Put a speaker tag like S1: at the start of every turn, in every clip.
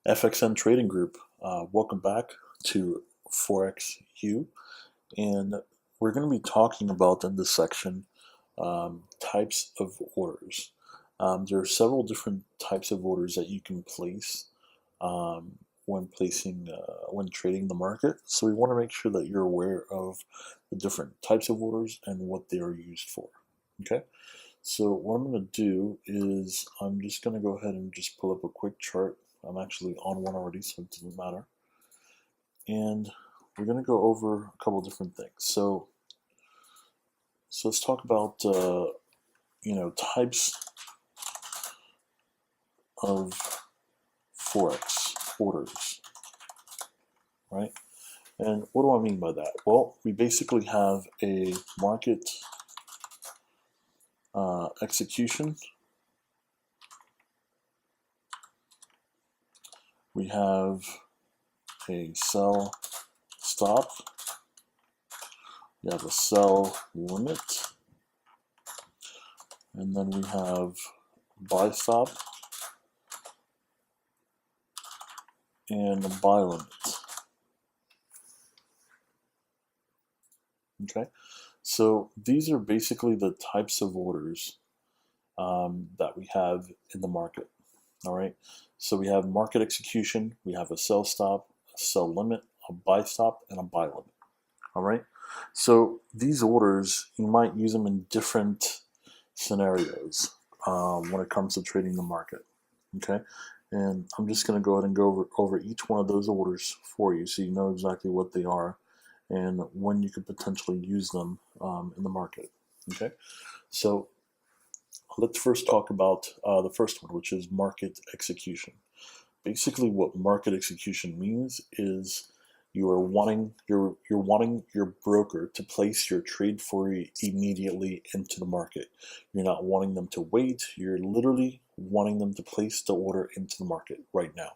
S1: FXN Trading Group. Welcome back to Forex U, and we're going to be talking about in this section types of orders. There are several different types of orders that you can place when trading the market. So we want to make sure that you're aware of the different types of orders and what they are used for. Okay. So what I'm going to do is I'm just going to go ahead and just pull up a quick chart. I'm actually on one already, so it doesn't matter. And we're going to go over a couple different things. So let's talk about types of forex orders, right? And what do I mean by that? Well, we basically have a market execution. We have a sell stop. We have a sell limit. And then we have buy stop and a buy limit. Okay, so these are basically the types of orders that we have in the market. All right, so we have market execution, we have a sell stop, a sell limit, a buy stop, and a buy limit. All right, so these orders, you might use them in different scenarios when it comes to trading the market. Okay, and I'm just going to go ahead and go over each one of those orders for you so you know exactly what they are and when you could potentially use them in the market. Okay, so let's first talk about the first one, which is market execution. Basically, what market execution means is you're wanting your broker to place your trade for you immediately into the market. You're not wanting them to wait. You're literally wanting them to place the order into the market right now.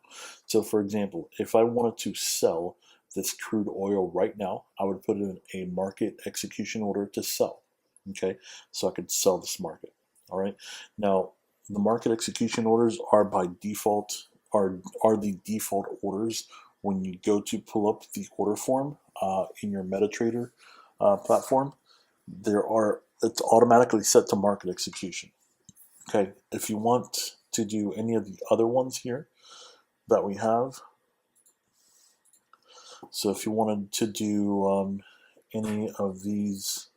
S1: So, for example, if I wanted to sell this crude oil right now, I would put in a market execution order to sell. Okay, so I could sell this market. All right. Now, the market execution orders are by default are the default orders when you go to pull up the order form in your MetaTrader platform. It's automatically set to market execution. Okay. If you want to do any of the other ones here that we have, so if you wanted to do any of these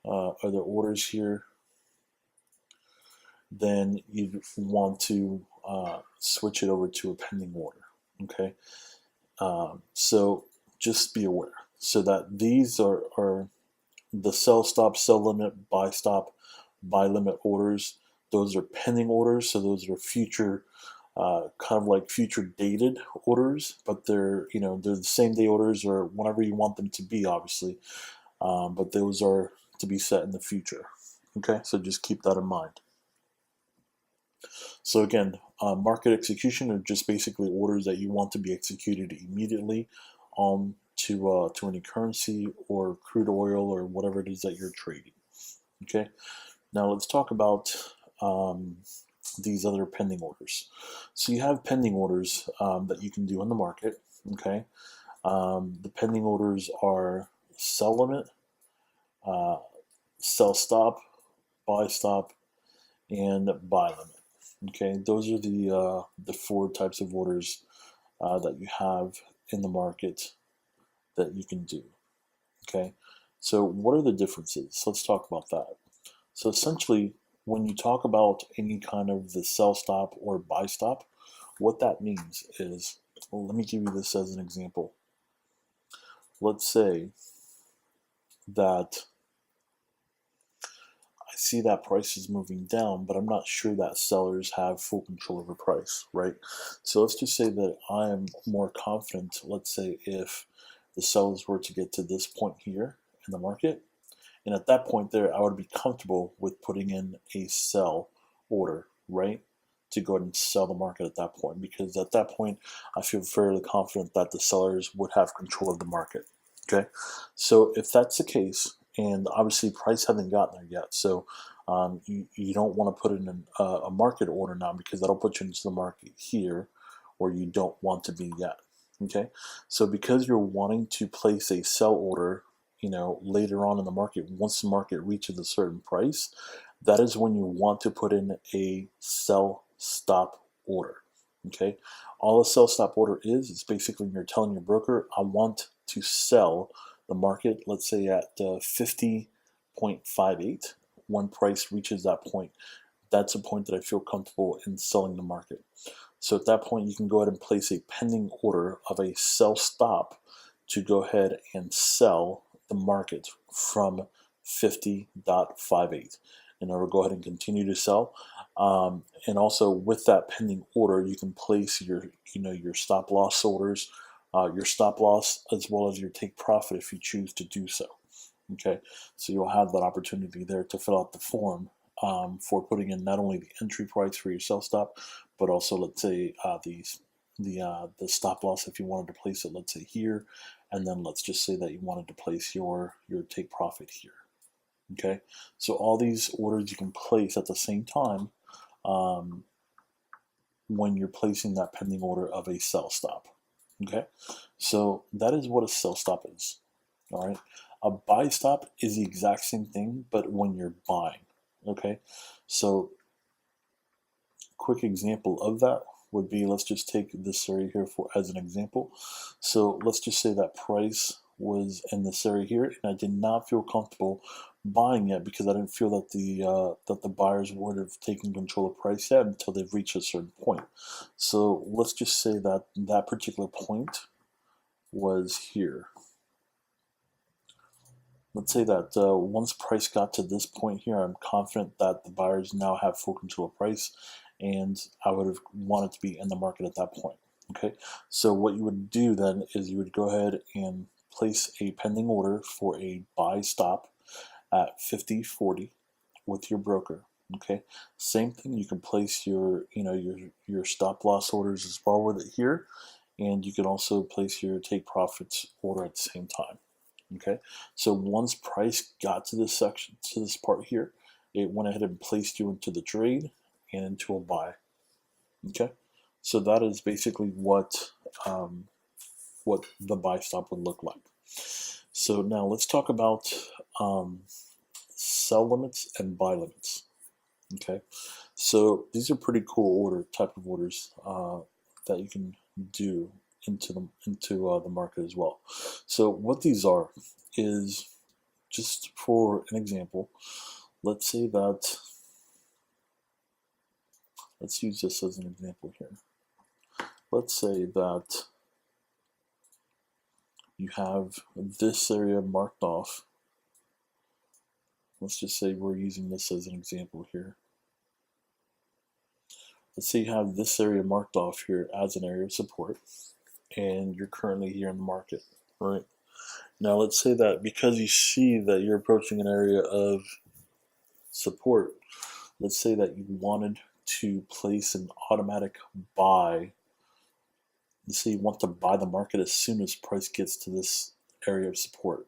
S1: other orders here, then you'd want to switch it over to a pending order. Okay, so just be aware. So that these are the sell stop, sell limit, buy stop, buy limit orders. Those are pending orders, so those are future, kind of like future dated orders, but they're the same day orders or whenever you want them to be, obviously. But those are to be set in the future. Okay, so just keep that in mind. So again, market execution are just basically orders that you want to be executed immediately on to any currency or crude oil or whatever it is that you're trading. Okay, now let's talk about these other pending orders. So you have pending orders that you can do in the market. Okay, the pending orders are sell limit, sell stop, buy stop, and buy limit. Okay, those are the four types of orders that you have in the market that you can do. Okay, so what are the differences? Let's talk about that. So essentially, when you talk about any kind of the sell stop or buy stop, what that means is, well, let me give you this as an example. Let's say that I see that price is moving down, but I'm not sure that sellers have full control over price, right? So let's just say that I am more confident, let's say if the sellers were to get to this point here in the market, and at that point there, I would be comfortable with putting in a sell order, right? To go ahead and sell the market at that point, because at that point, I feel fairly confident that the sellers would have control of the market, okay? So if that's the case, and obviously price hasn't gotten there yet, so you don't want to put in a market order now because that'll put you into the market here or you don't want to be yet. Okay, so because you're wanting to place a sell order, later on in the market, once the market reaches a certain price, that is when you want to put in a sell stop order. Okay, all a sell stop order is basically you're telling your broker, I want to sell the market, let's say at 50.58. When price reaches that point, that's a point that I feel comfortable in selling the market. So at that point, you can go ahead and place a pending order of a sell stop to go ahead and sell the market from 50.58 in order to go ahead and continue to sell. And also with that pending order, you can place your stop loss orders, your stop loss, as well as your take profit if you choose to do so. Okay, so you'll have that opportunity there to fill out the form for putting in not only the entry price for your sell stop, but also, let's say, the stop loss if you wanted to place it, let's say here, and then let's just say that you wanted to place your take profit here. Okay, so all these orders you can place at the same time when you're placing that pending order of a sell stop. Okay, so that is what a sell stop is. All right, a buy stop is the exact same thing, but when you're buying. Okay, so quick example of that would be, let's just take this area here for as an example. So let's just say that price was in this area here, and I did not feel comfortable buying it because I didn't feel that the buyers would have taken control of price yet until they've reached a certain point. So let's just say that that particular point was here. Let's say that once price got to this point here, I'm confident that the buyers now have full control of price, and I would have wanted to be in the market at that point. Okay, so what you would do then is you would go ahead and place a pending order for a buy stop at 50.40 with your broker. Okay, same thing. You can place your your stop loss orders as well with it here, and you can also place your take profits order at the same time. Okay, so once price got to this section, to this part here, it went ahead and placed you into the trade and into a buy. Okay, so that is basically what the buy stop would look like. So now let's talk about sell limits and buy limits. Okay, so these are pretty cool type of orders that you can do into the market as well. So what these are is, just for an example, let's say that, let's use this as an example here. Let's say that you have this area marked off. Let's just say we're using this as an example here. Let's say you have this area marked off here as an area of support, and you're currently here in the market, right? Now let's say that because you see that you're approaching an area of support, let's say that you wanted to place an automatic buy. Let's say you want to buy the market as soon as price gets to this area of support.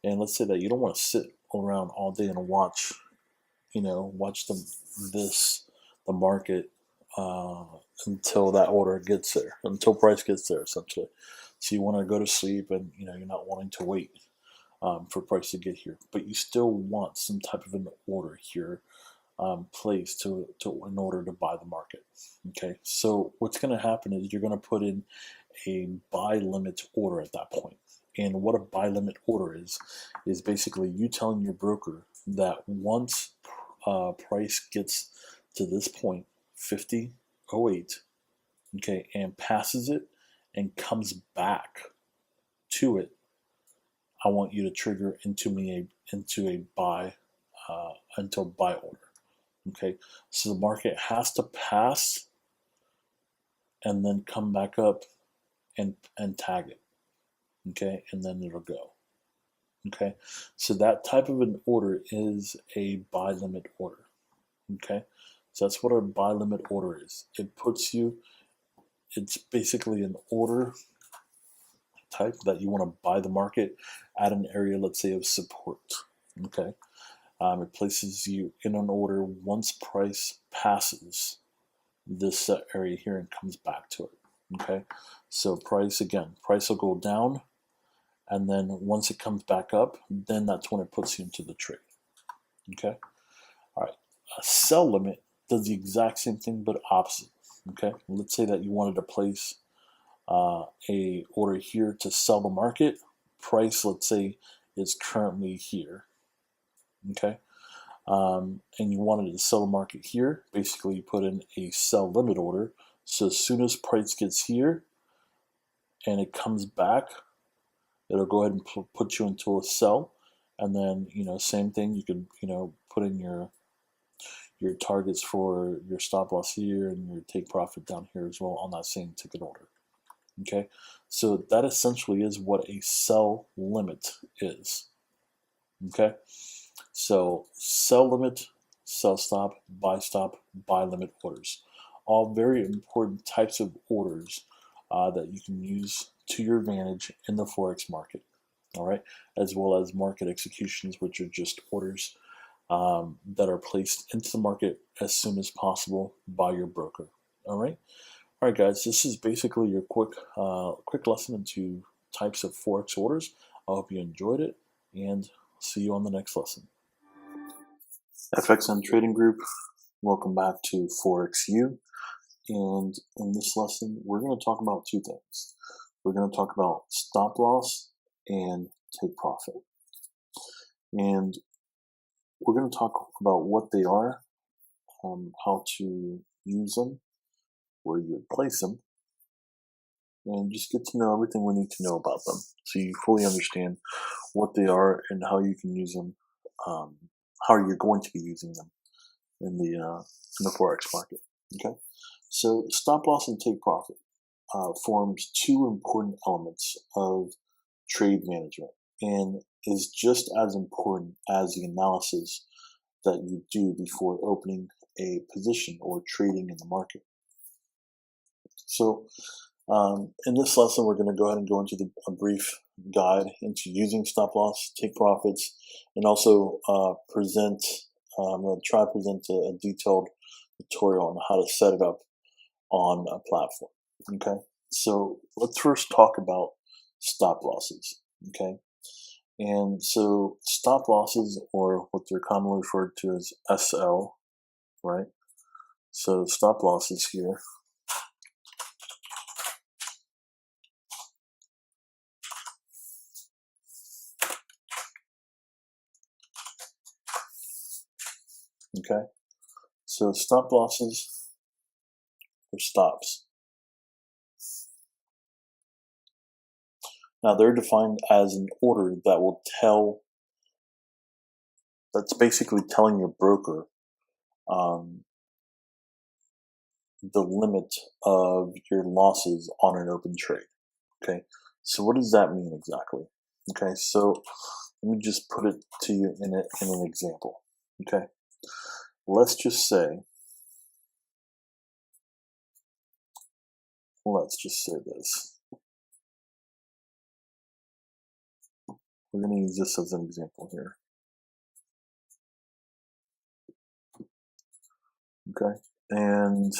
S1: And let's say that you don't want to sit around all day and watch the market until that order gets there, until price gets there, essentially. So you want to go to sleep, and you're not wanting to wait for price to get here, but you still want some type of an order here placed in order to buy the market. Okay, so what's going to happen is you're going to put in a buy limit order at that point. And what a buy limit order is basically you telling your broker that once price gets to this point, 50.08, okay, and passes it and comes back to it, I want you to trigger into a buy order. Okay, so the market has to pass and then come back up and tag it. Okay, and then it'll go. Okay, so that type of an order is a buy limit order. Okay, so that's what a buy limit order is. It's basically an order type that you want to buy the market at an area, let's say, of support. Okay, it places you in an order once price passes this area here and comes back to it. Okay, so price will go down, and then once it comes back up, then that's when it puts you into the trade. Okay, all right. A sell limit does the exact same thing but opposite. Okay, let's say that you wanted to place a order here to sell the market. Price, let's say, is currently here. Okay, and you wanted to sell the market here. Basically, you put in a sell limit order. So as soon as price gets here and it comes back, it'll go ahead and put you into a sell. And then, same thing, you could, put in your targets for your stop loss here and your take profit down here as well on that same ticket order. Okay, so that essentially is what a sell limit is. Okay, so sell limit, sell stop, buy limit orders, all very important types of orders that you can use to your advantage in the Forex market. All right, as well as market executions, which are just orders that are placed into the market as soon as possible by your broker. All right. All right, guys, this is basically your quick lesson into types of Forex orders. I hope you enjoyed it, and see you on the next lesson. FXN Trading Group, welcome back to ForexU. And in this lesson, we're going to talk about two things. We're going to talk about stop loss and take profit. And we're going to talk about what they are, how to use them, where you would place them, and just get to know everything we need to know about them so you fully understand what they are and how you can use them, how you're going to be using them in the Forex market. Okay, so stop loss and take profit forms two important elements of trade management and is just as important as the analysis that you do before opening a position or trading in the market. So in this lesson, we're going to go ahead and go into a brief guide into using stop loss, take profits, and also I'm going to try to present a detailed tutorial on how to set it up on a platform. Okay, so let's first talk about stop losses. Okay, and so stop losses, or what they're commonly referred to as SL, right? So stop losses here. Okay, so stop losses are stops. Now they're defined as an order that's basically telling your broker the limit of your losses on an open trade. Okay, so what does that mean exactly? Okay, so let me just put it to you in an example. Okay, let's just say this. We're going to use this as an example here. Okay, and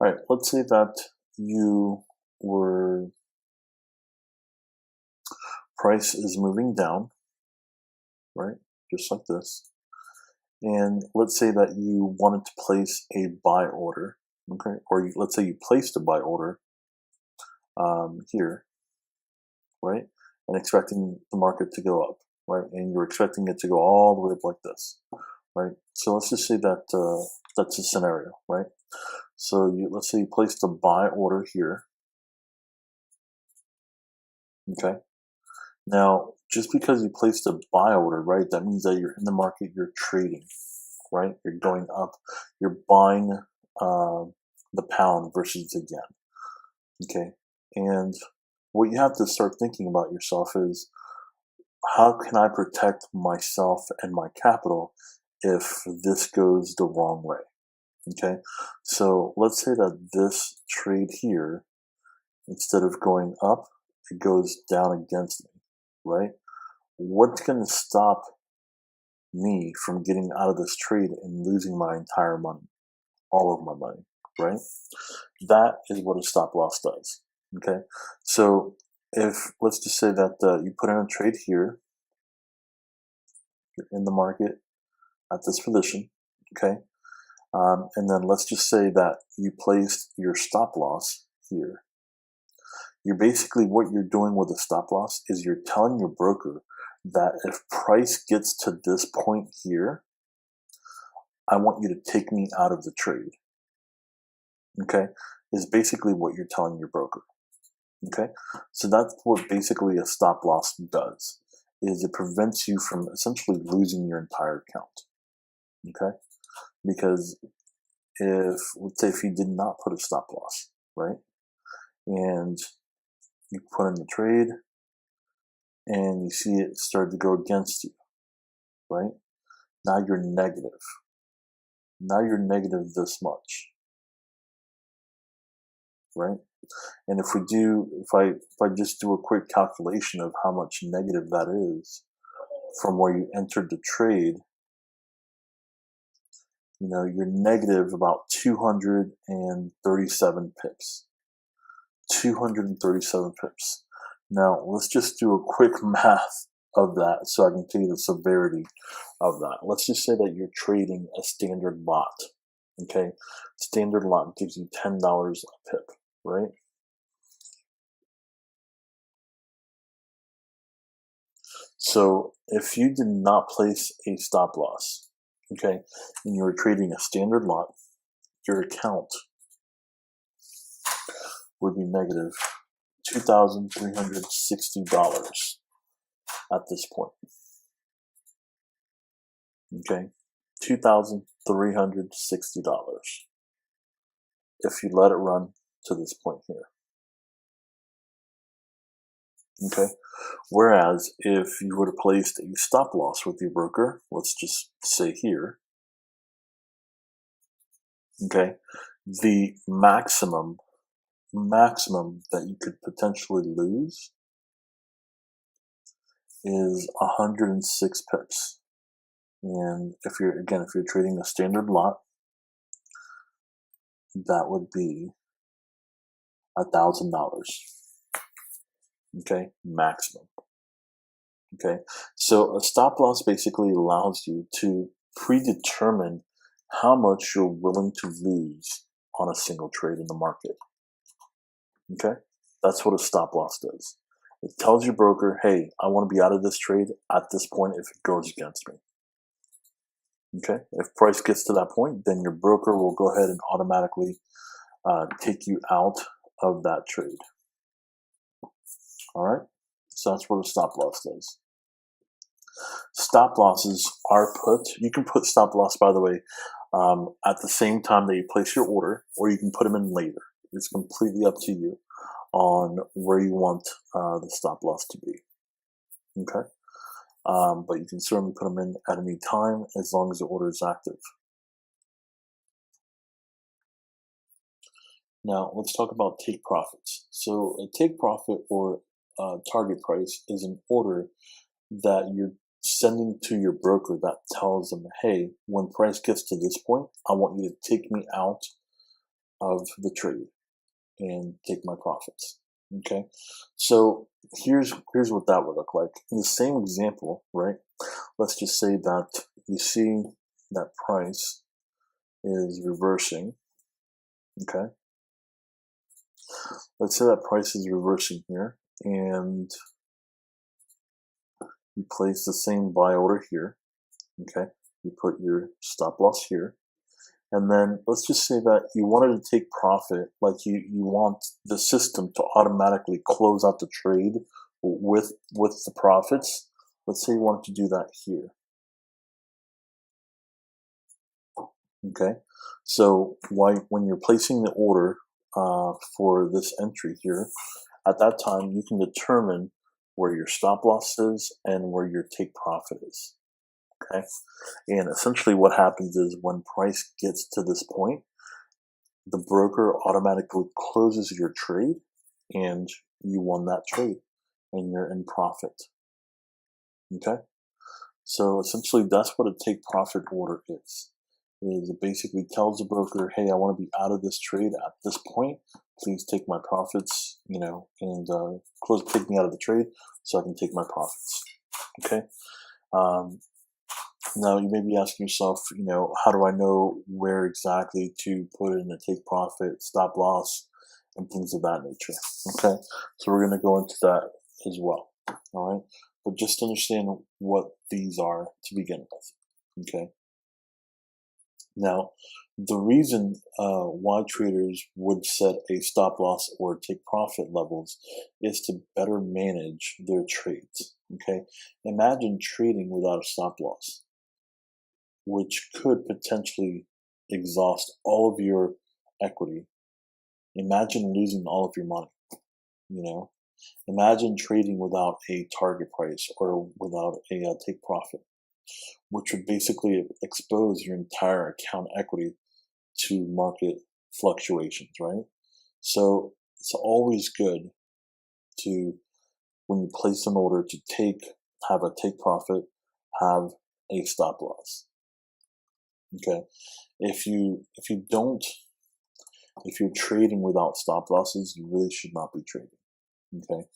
S1: all right, let's say that price is moving down, right? Just like this. And let's say that you wanted to place a buy order, okay? Or let's say you placed a buy order here, right? And expecting the market to go up, right? And you're expecting it to go all the way up like this, right? So let's just say that that's a scenario, right? So let's say you placed a buy order here, okay? Now, just because you placed a buy order, right, that means that you're in the market, you're trading, right? You're going up, you're buying the pound versus the yen, okay? And what you have to start thinking about yourself is, how can I protect myself and my capital if this goes the wrong way, okay? So let's say that this trade here, instead of going up, it goes down against me, right? What's going to stop me from getting out of this trade and losing my entire money? all of my money, right? That is what a stop loss does, okay? So if, let's just say that you put in a trade here, you're in the market at this position, okay? And then let's just say that you placed your stop loss here. You're basically, what you're doing with a stop loss is you're telling your broker that if price gets to this point here, I want you to take me out of the trade, okay? Is basically what you're telling your broker, okay? So that's what basically a stop loss does, is it prevents you from essentially losing your entire account, okay? Because if, let's say if you did not put a stop loss, right? And you put in the trade and you see it start to go against you, right? Now you're negative. Now you're negative this much, right? And if I just do a quick calculation of how much negative that is from where you entered the trade, you know, you're negative about 237 pips. 237 pips. Now, let's just do a quick math of that so I can tell you the severity of that. Let's just say that you're trading a standard lot, okay? Standard lot gives you $10 a pip, right? So if you did not place a stop loss, okay, and you were trading a standard lot, your account would be negative $2,360 at this point. Okay, $2,360 if you let it run to this point here. Okay, whereas if you would have placed a stop loss with your broker, let's just say here, okay, the maximum that you could potentially lose is 106 pips. And if you're trading a standard lot, that would be $1,000. Okay, maximum. Okay, so a stop loss basically allows you to predetermine how much you're willing to lose on a single trade in the market. Okay, that's what a stop loss does. It tells your broker, hey, I want to be out of this trade at this point if it goes against me. Okay, if price gets to that point, then your broker will go ahead and automatically take you out of that trade. All right, so that's what a stop loss does. Stop losses are you can put stop loss, by the way, at the same time that you place your order, or you can put them in later. It's completely up to you on where you want the stop loss to be. Okay, but you can certainly put them in at any time as long as the order is active. Now let's talk about take profits. So a take profit or target price is an order that you're sending to your broker that tells them, hey, when price gets to this point, I want you to take me out of the trade and take my profits. Okay, so here's what that would look like. In the same example, right? Let's just say that you see that price is reversing. Okay, let's say that price is reversing here, and you place the same buy order here. Okay, you put your stop loss here, and then let's just say that you wanted to take profit, like you want the system to automatically close out the trade with the profits. Let's say you wanted to do that here. Okay, so when you're placing the order for this entry here, at that time you can determine where your stop loss is and where your take profit is. Okay, and essentially what happens is when price gets to this point, the broker automatically closes your trade and you won that trade and you're in profit. Okay, so essentially that's what a take profit order is. is it basically tells the broker, hey, I want to be out of this trade at this point. Please take my profits, you know, and take me out of the trade so I can take my profits. Okay. Now you may be asking yourself, you know, how do I know where exactly to put in a take profit, stop loss, and things of that nature? Okay. So we're going to go into that as well. All right. But just understand what these are to begin with. Okay. Now, the reason why traders would set a stop loss or take profit levels is to better manage their trades. Okay, imagine trading without a stop loss, which could potentially exhaust all of your equity. Imagine losing all of your money. You know, imagine trading without a target price or without a take profit, which would basically expose your entire account equity to market fluctuations, right? So it's always good to, when you place an order, to have a take profit, have a stop loss. Okay. If you're trading without stop losses, you really should not be trading. Okay.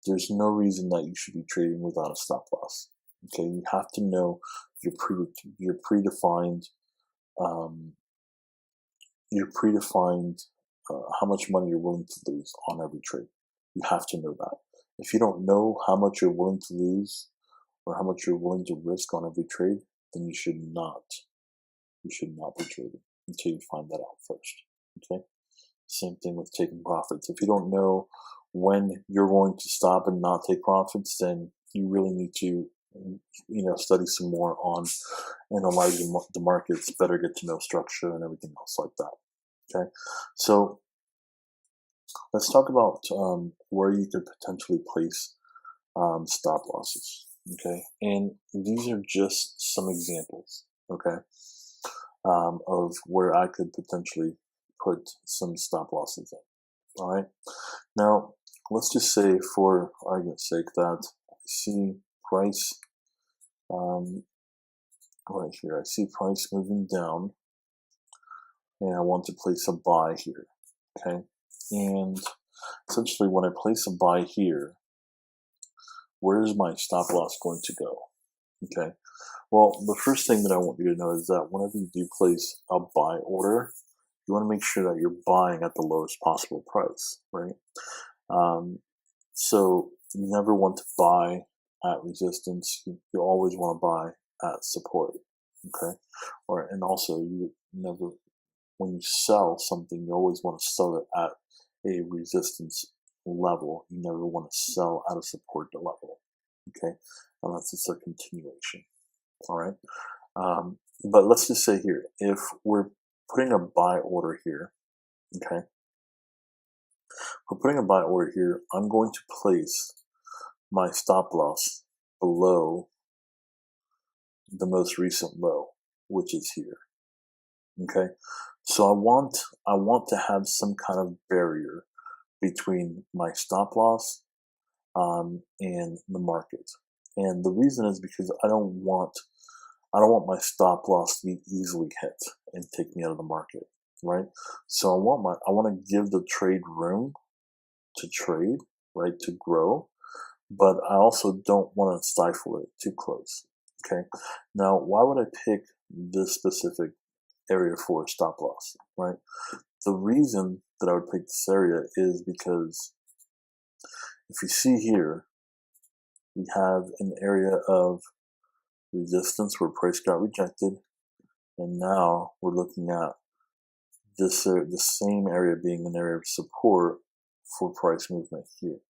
S1: There's no reason that you should be trading without a stop loss. Okay. You have to know your predefined how much money you're willing to lose on every trade. You have to know that. If you don't know how much you're willing to lose or how much you're willing to risk on every trade, then you should not be trading until you find that out first. Okay. Same thing with taking profits. If you don't know when you're going to stop and not take profits, then you really need to, study some more on analyzing the markets, better get to know structure and everything else like that. Okay, so let's talk about where you could potentially place stop losses. Okay, and these are just some examples. Okay, of where I could potentially put some stop losses in. All right, now let's just say, for argument's sake, that I see price right here. I see price moving down, and I want to place a buy here. Okay, and essentially when I place a buy here, where is my stop loss going to go? Okay, well, the first thing that I want you to know is that whenever you do place a buy order, you want to make sure that you're buying at the lowest possible price, right? So you never want to buy at resistance. You always want to buy at support, okay? And also, you never, when you sell something, you always want to sell it at a resistance level. You never want to sell at a support level, okay? Unless it's a continuation, all right? But let's just say here, if we're putting a buy order here, okay? We're putting a buy order here. I'm going to place my stop loss below the most recent low, which is here. Okay, so I want to have some kind of barrier between my stop loss and the market, and the reason is because I don't want my stop loss to be easily hit and take me out of the market, right? So I want to give the trade room to trade, right, to grow, but I also don't want to stifle it too close. Okay, now why would I pick this specific area for stop loss, right? The reason that I would pick this area is because if you see here, we have an area of resistance where price got rejected, and now we're looking at this the same area being an area of support for price movement here.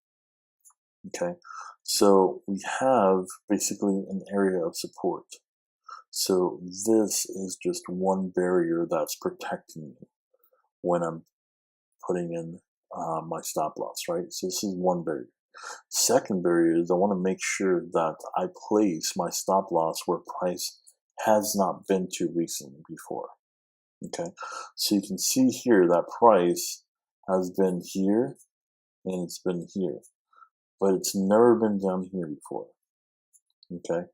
S1: Okay, so we have basically an area of support. So this is just one barrier that's protecting me when I'm putting in my stop loss, right? So this is one barrier. Second barrier is I want to make sure that I place my stop loss where price has not been to recently before. Okay, so you can see here that price has been here and it's been here, but it's never been down here before. Okay,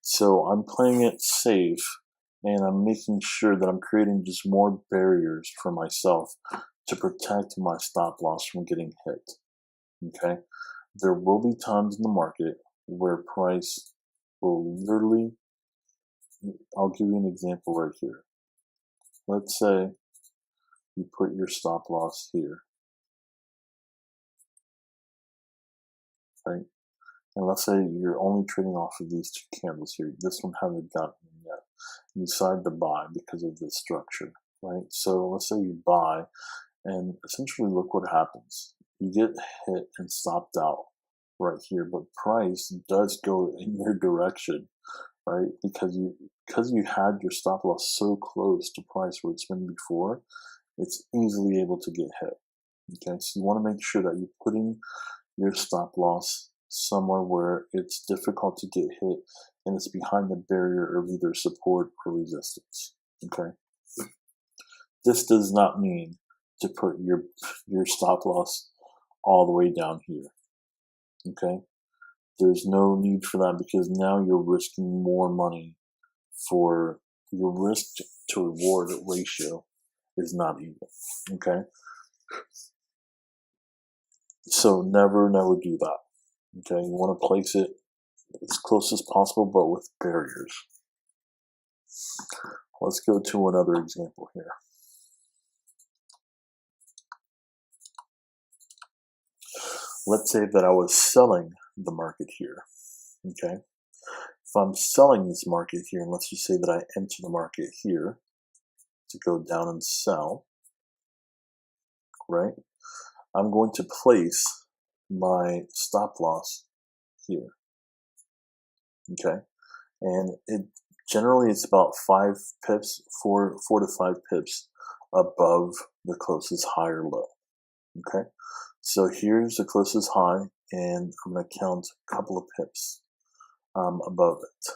S1: so I'm playing it safe and I'm making sure that I'm creating just more barriers for myself to protect my stop loss from getting hit. Okay, there will be times in the market where price will literally, I'll give you an example right here. Let's say you put your stop loss here, right? And let's say you're only trading off of these two candles here. This one hasn't gotten in yet. You decide to buy because of this structure, right? So let's say you buy, and essentially look what happens. You get hit and stopped out right here, but price does go in your direction, right? Because you had your stop loss so close to price where it's been before, it's easily able to get hit. Okay, so you want to make sure that you're putting your stop loss somewhere where it's difficult to get hit and it's behind the barrier of either support or resistance. Okay, this does not mean to put your stop loss all the way down here. Okay, there's no need for that because now you're risking more money. For your risk to reward ratio is not even. Okay, so never do that. Okay, you want to place it as close as possible, but with barriers. Let's go to another example here. Let's say that I was selling the market here. Okay, if I'm selling this market here, and let's just say that I enter the market here to go down and sell, right? I'm going to place my stop loss here. Okay, and generally it's about 5 pips, 4 to 5 pips above the closest high or low. Okay, so here's the closest high, and I'm going to count a couple of pips above it.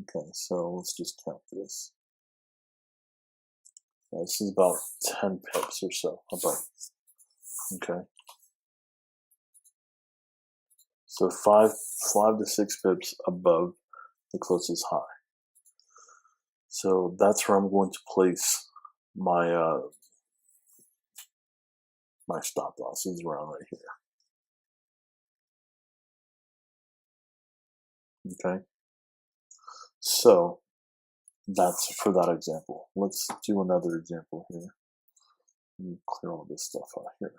S1: Okay, so let's just count this. This is about 10 pips or so above. Okay, so 5 to 6 pips above the closest high. So that's where I'm going to place my my stop loss is around right here. Okay, so that's for that example. Let's do another example here. Let me clear all this stuff out here.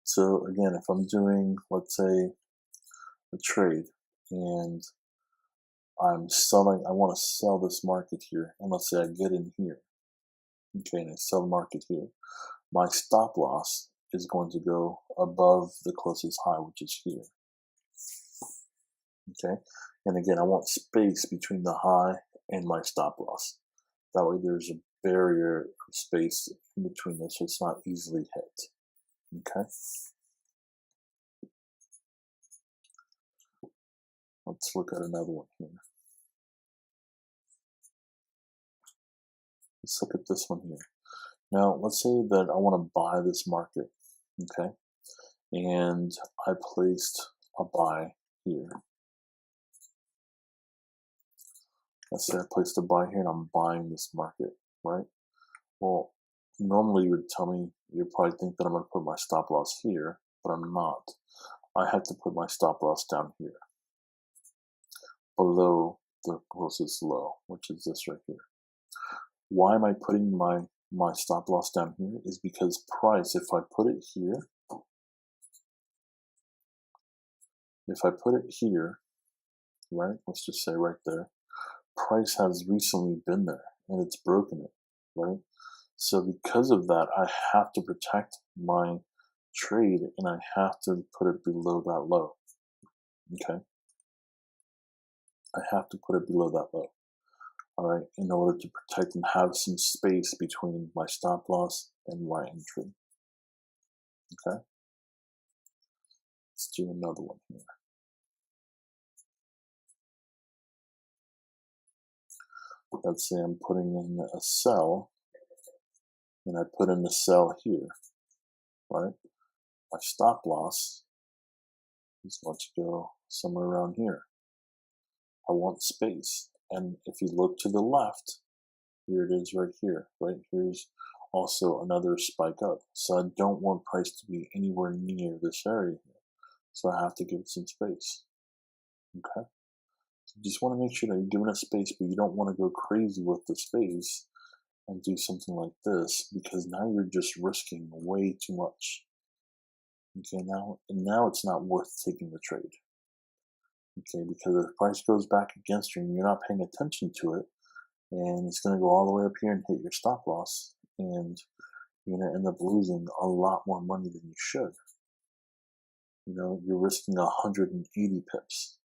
S1: So again, if I'm doing, let's say, a trade and I'm selling, I want to sell this market here, and let's say I get in here, okay, and I sell the market here, my stop loss is going to go above the closest high, which is here. Okay, and again, I want space between the high and my stop loss. That way there's a barrier of space in between this, so it's not easily hit. Okay, let's look at another one here. Let's look at this one here. Now, let's say that I want to buy this market, okay, and I placed a buy here. Let's say I placed a buy here and I'm buying this market, right? Well, normally you would tell me, you'd probably think that I'm going to put my stop loss here, but I'm not. I have to put my stop loss down here, below the closest low, which is this right here. Why am I putting my stop loss down here? Is because price, if I put it here, right, let's just say right there, price has recently been there and it's broken it, right? So because of that, I have to protect my trade and I have to put it below that low. Okay, I have to put it below that low, all right, in order to protect and have some space between my stop loss and my entry. Okay, let's do another one here. Let's say I'm putting in a sell, and I put in the sell here, right? My stop loss is going to go somewhere around here. I want space. And if you look to the left, here it is right here, right? Here's also another spike up. So I don't want price to be anywhere near this area here. So I have to give it some space, okay? So you just want to make sure that you're giving it space, but you don't want to go crazy with the space and do something like this, because now you're just risking way too much. Okay, now it's not worth taking the trade. Okay, because if price goes back against you and you're not paying attention to it, and it's going to go all the way up here and hit your stop loss, and you're going to end up losing a lot more money than you should. You know, you're risking 180 pips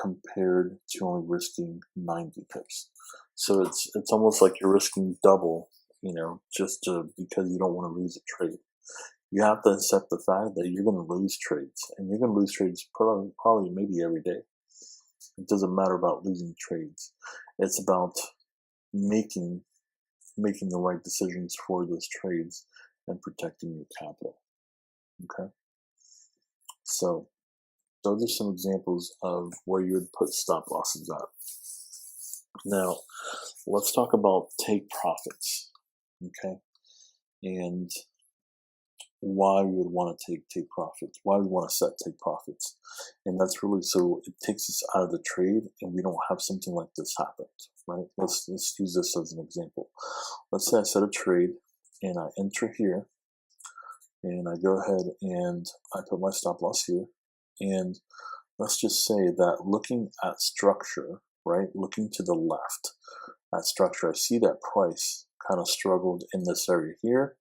S1: compared to only risking 90 pips. So it's almost like you're risking double, you know, because you don't want to lose a trade. You have to accept the fact that you're going to lose trades, and you're going to lose trades probably maybe every day. It doesn't matter about losing trades. It's about making the right decisions for those trades and protecting your capital. Okay. So those are some examples of where you would put stop losses at. Now, let's talk about take profits. Okay. And why we would want to take profits, why we want to set take profits. And that's really so it takes us out of the trade and we don't have something like this happen, right? Let's use this as an example. Let's say I set a trade and I enter here and I go ahead and I put my stop loss here. And let's just say that looking at structure, right, looking to the left at structure, I see that price kind of struggled in this area here.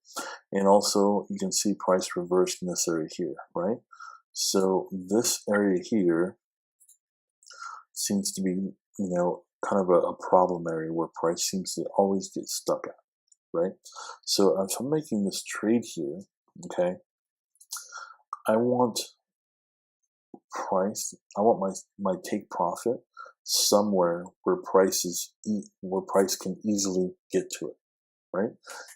S1: And also you can see price reversed in this area here, right? So this area here seems to be, you know, kind of a problem area where price seems to always get stuck at, right? So if I'm making this trade here, okay, I want my take profit somewhere where price can easily get to it, right?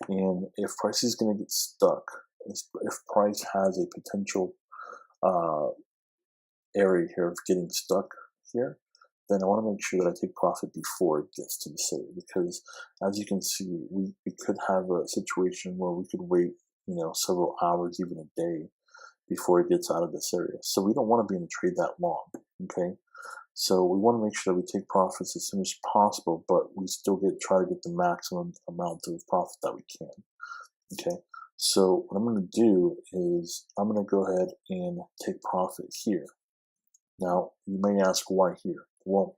S1: And if price is going to get stuck, if price has a potential area here of getting stuck here, then I want to make sure that I take profit before it gets to this area, because as you can see, we could have a situation where we could wait, you know, several hours, even a day, before it gets out of this area. So we don't want to be in a trade that long, okay? So we want to make sure that we take profits as soon as possible, but we still try to get the maximum amount of profit that we can, okay? So what I'm going to do is I'm going to go ahead and take profit here. Now, you may ask why here? Well,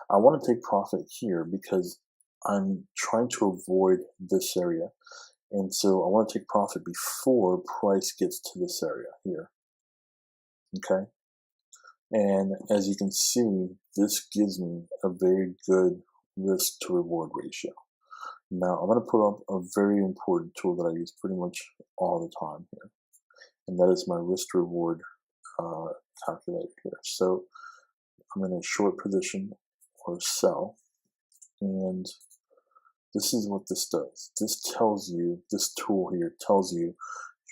S1: I want to take profit here because I'm trying to avoid this area. And so I want to take profit before price gets to this area here. Okay. And as you can see, this gives me a very good risk to reward ratio. Now I'm going to put up a very important tool that I use pretty much all the time here. And that is my risk to reward calculator here. So I'm going to short position or sell. And this is what this does. This tool here tells you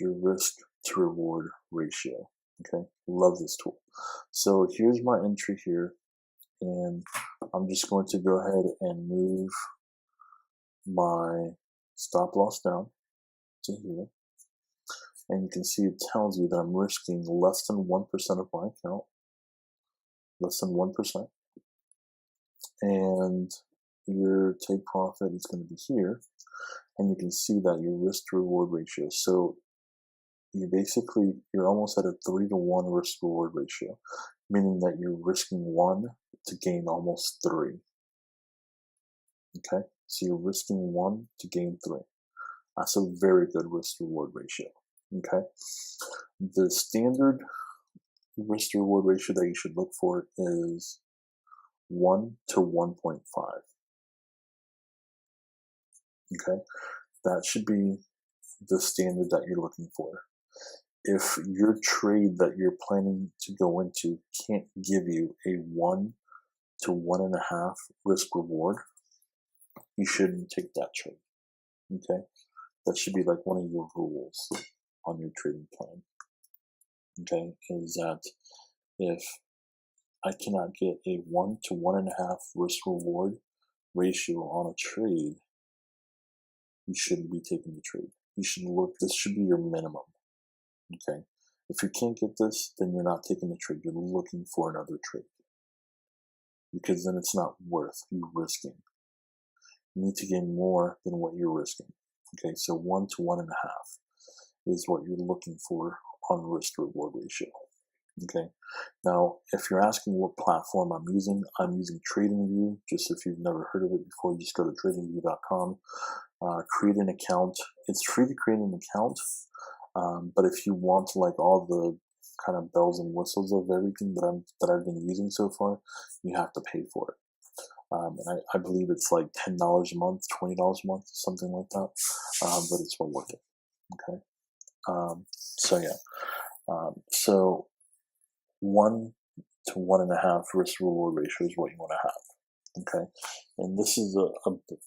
S1: your risk to reward ratio. Okay, love this tool. So here's my entry here, and I'm just going to go ahead and move my stop loss down to here. And you can see it tells you that I'm risking less than 1% of my account, less than 1%. And your take profit is going to be here. And you can see that your risk to reward ratio. So you're almost at a 3-to-1 risk reward ratio, meaning that you're risking 1 to gain almost 3. Okay, so you're risking 1 to gain 3. That's a very good risk reward ratio. Okay, the standard risk to reward ratio that you should look for is 1 to 1.5. Okay, that should be the standard that you're looking for. If your trade that you're planning to go into can't give you a 1 to 1.5 risk reward, you shouldn't take that trade. Okay, that should be like one of your rules on your trading plan. Okay, is that if I cannot get a 1 to 1.5 risk reward ratio on a trade, you shouldn't be taking the trade. You should look, this should be your minimum. Okay. If you can't get this, then you're not taking the trade. You're looking for another trade, because then it's not worth you risking. You need to gain more than what you're risking. Okay, so 1 to 1.5 is what you're looking for on risk to reward ratio. Okay, now if you're asking what platform I'm using TradingView. Just if you've never heard of it before, just go to tradingview.com, create an account. It's free to create an account, but if you want like all the kind of bells and whistles of everything that I've been using so far, you have to pay for it. And I believe it's like $10 a month, $20 a month, something like that. But it's well worth it. Okay. So yeah. So 1 to 1.5 risk reward ratio is what you want to have. Okay. And this is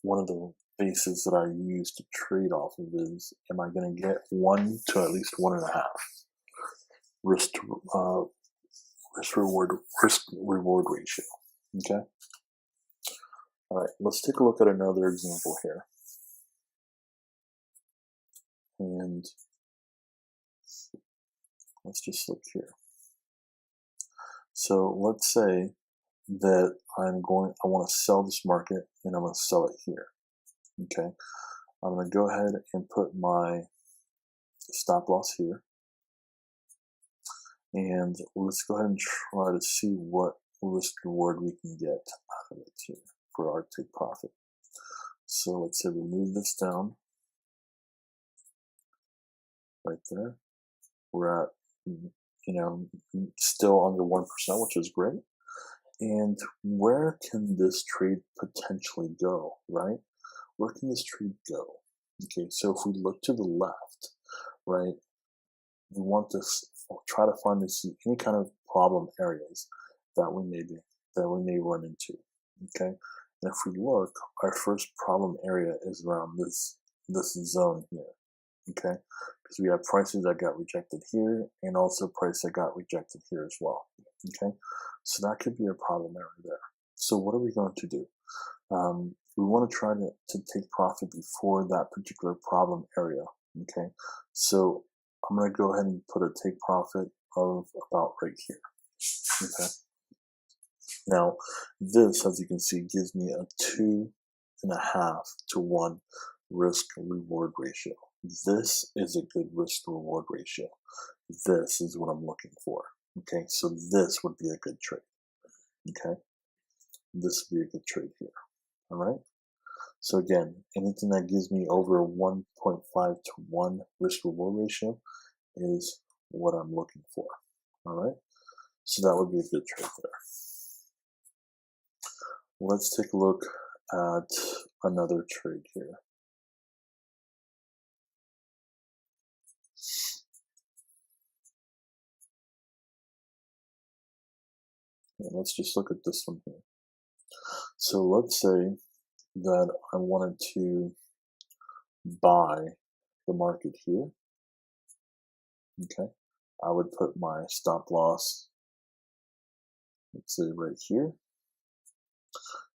S1: one of the bases that I use to trade off of is, am I going to get 1 to at least 1.5 risk reward ratio. Okay. All right, let's take a look at another example here. And let's just look here. So let's say that I want to sell this market, and I'm going to sell it here. Okay. I'm going to go ahead and put my stop loss here. And let's go ahead and try to see what risk reward we can get out of it here for our take profit. So let's say we move this down right there. We're at, still under 1%, which is great. And where can this trade potentially go, right? Where can this trade go? Okay, so if we look to the left, right, we want to try to find and see any kind of problem areas that we may run into. Okay, and if we look, our first problem area is around this zone here. Okay, because we have prices that got rejected here, and also price that got rejected here as well. Okay, so that could be a problem area there. So what are we going to do? We want to try to take profit before that particular problem area. Okay, so I'm going to go ahead and put a take profit of about right here. Okay. Now, this, as you can see, gives me a 2.5 to 1 risk reward ratio. This is a good risk to reward ratio. This is what I'm looking for. Okay, so this would be a good trade. Okay, this would be a good trade here. All right. So again, anything that gives me over 1.5 to 1 risk reward ratio is what I'm looking for. All right. So that would be a good trade there. Let's take a look at another trade here. And let's just look at this one here. So let's say that I wanted to buy the market here. Okay, I would put my stop loss, let's say right here.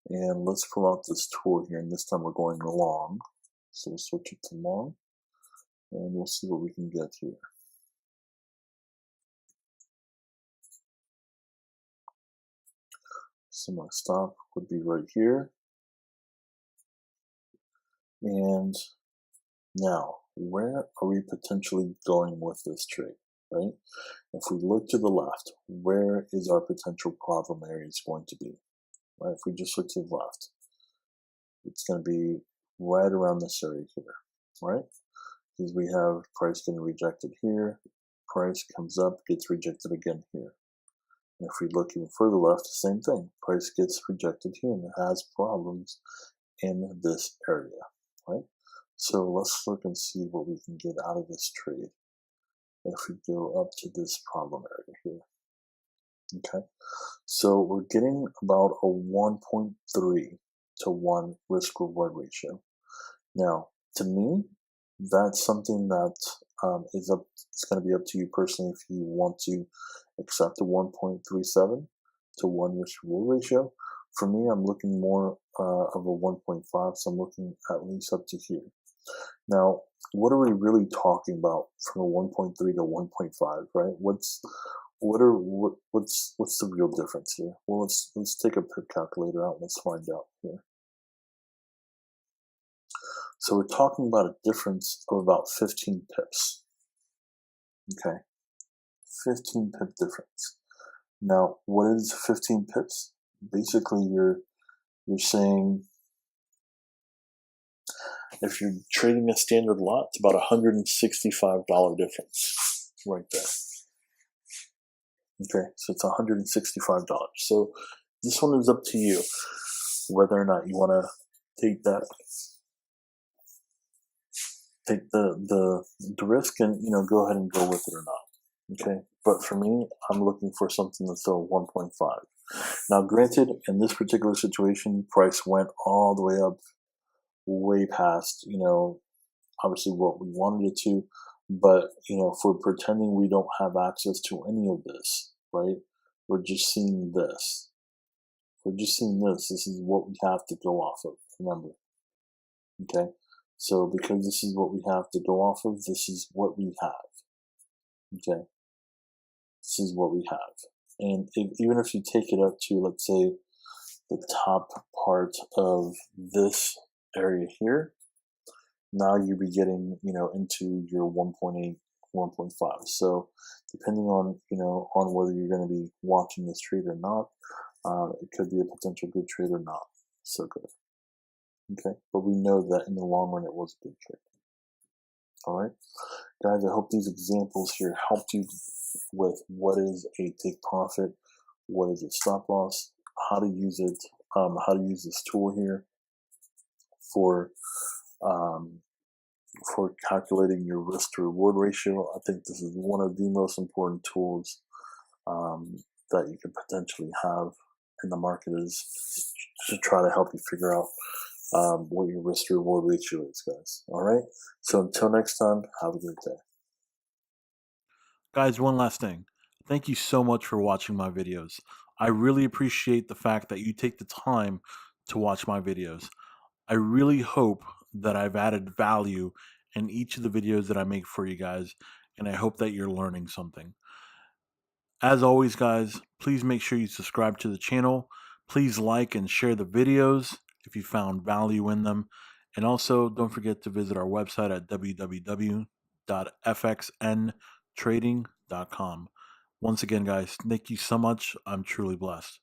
S1: And let's pull out this tool here, and this time we're going long. So we'll switch it to long, and we'll see what we can get here. So my stop would be right here. And now, where are we potentially going with this trade, right? If we look to the left, where is our potential problem areas going to be? Right? If we just look to the left, it's going to be right around this area here, right? Because we have price getting rejected here, price comes up, gets rejected again here. And if we look even further left, same thing. Price gets rejected here and it has problems in this area, right? So let's look and see what we can get out of this trade if we go up to this problem area here. Okay, so we're getting about a 1.3 to 1 risk reward ratio. Now, to me, that's something that it's going to be up to you personally if you want to accept a 1.37. to 1 risk reward ratio. For me, I'm looking more of a 1.5, so I'm looking at least up to here. Now, what are we really talking about from a 1.3 to 1.5, right? What's the real difference here? Well, let's take a pip calculator out and let's find out here. So we're talking about a difference of about 15 pips. Okay, 15 pip difference. Now, what is 15 pips? Basically, you're saying if you're trading a standard lot, it's about $165 difference right there. Okay, so it's $165. So this one is up to you whether or not you want to take the risk and go ahead and go with it or not. Okay, but for me, I'm looking for something that's still 1.5. Now, granted, in this particular situation, price went all the way up, way past obviously what we wanted it to. But if we're pretending we don't have access to any of this, right? We're just seeing this. This is what we have to go off of. Remember, okay? So because this is what we have to go off of, this is what we have. Okay, this is what we have. And even if you take it up to, let's say, the top part of this area here, now you'll be getting, into your 1.8, 1.5. So depending on, on whether you're going to be watching this trade or not, it could be a potential good trade or not. So good. Okay, but we know that in the long run, it was a good trade. All right, guys, I hope these examples here helped you with what is a take profit, what is a stop loss, how to use it, how to use this tool here for calculating your risk to reward ratio. I think this is one of the most important tools that you could potentially have in the market, is to try to help you figure out what your risk to reward ratio is, guys. All right. So until next time, have a great day.
S2: Guys, one last thing. Thank you so much for watching my videos. I really appreciate the fact that you take the time to watch my videos. I really hope that I've added value in each of the videos that I make for you guys, and I hope that you're learning something. As always, guys, please make sure you subscribe to the channel. Please like and share the videos if you found value in them. And also, don't forget to visit our website at www.fxntradinggroup.com. Once again, guys, thank you so much. I'm truly blessed.